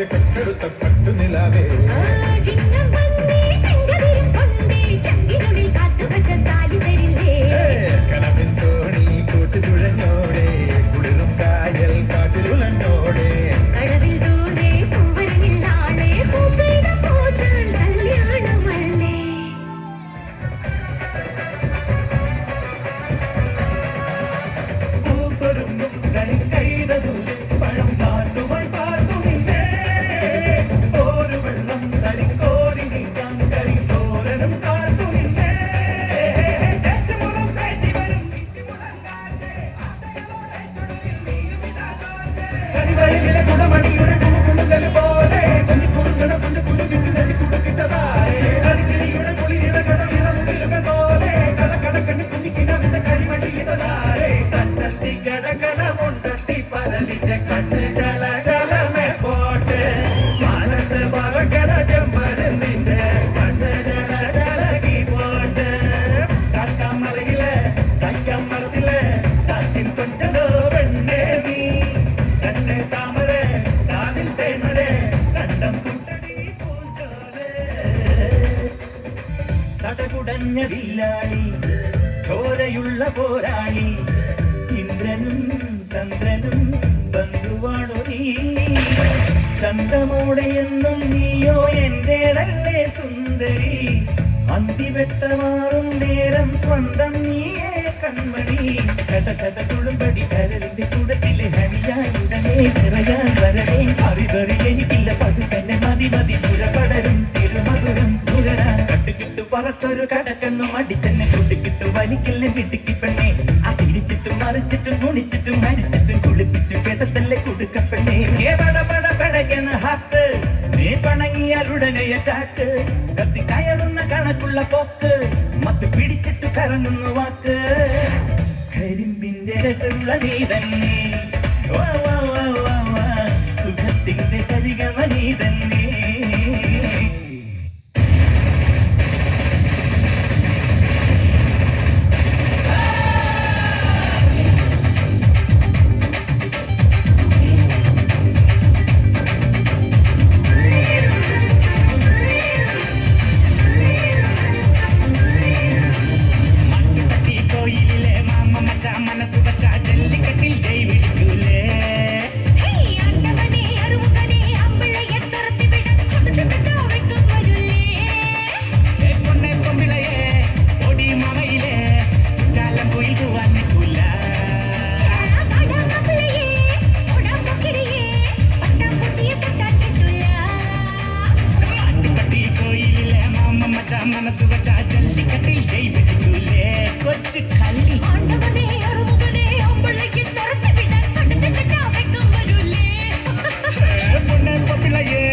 കട്ടെടുത്ത പട്ടു നിലാവേ കനവിൻ തോണി കൂട്ടി തുഴഞ്ഞോടെ കുളിരും കായൽ കാട്ടിലുലഞ്ഞോടെ തടകുടഞ്ഞ വില്ലാളി ചോരയുള്ള പോരാളി ഇന്ദ്രനും ചന്ദ്രനും ബന്ധുവാണു നീ ചന്തമോടെയെന്നും നീയോ എന്റേതല്ലേ സുന്ദരി അന്തിവെട്ടമാറും നേരം സ്വന്തം നീയേ കൺമണി കഥ തുളുമ്പടി കരലിന്റെ കൂടത്തിലെ ഹണിയായി ഉടനെ നിറയാൻ വരണേ അറിവറി എനിക്കില്ല പതു തന്നെ മതി മതി പുരപടരും തിരുമധുരം നുകരാൻ കട്ടുകിട്ടു പറത്തൊരു കടക്കെന്നും അടിച്ചെന്നെ കുട്ടിക്കിട്ടു വലിക്കില്ല കിട്ടിക്കി പെണ്ണെ ആ തിരിച്ചിട്ടും മറിച്ചിട്ടും കുണിച്ചിട്ടും മരിച്ചിട്ടും കുളിപ്പിച്ചു കേട്ടത്തല്ലേ കൊടുക്കപ്പെണ്ണെ പടപടപടയെന്ന ഹാത്ത് നീ പണങ്ങിയാൽ ഉടനെ കാറ്റ് കത്തി കയറുന്ന കണക്കുള്ള പോക്ക് മത്ത് പിടിച്ചിട്ട് കറങ്ങുന്നു വാക്ക് കരിമ്പിന്റെ രസമുള്ള നീ തന്നെ സുഖത്തിന്റെ കരികമ നീ തന്നെ മനസ്സ് വച്ചാ ജല്ലിക്കട്ടിൽ ജയ് വിളിക്കൂലേ കൊച്ചു കള്ളി പൊന്നെ പൊപ്പിളയേ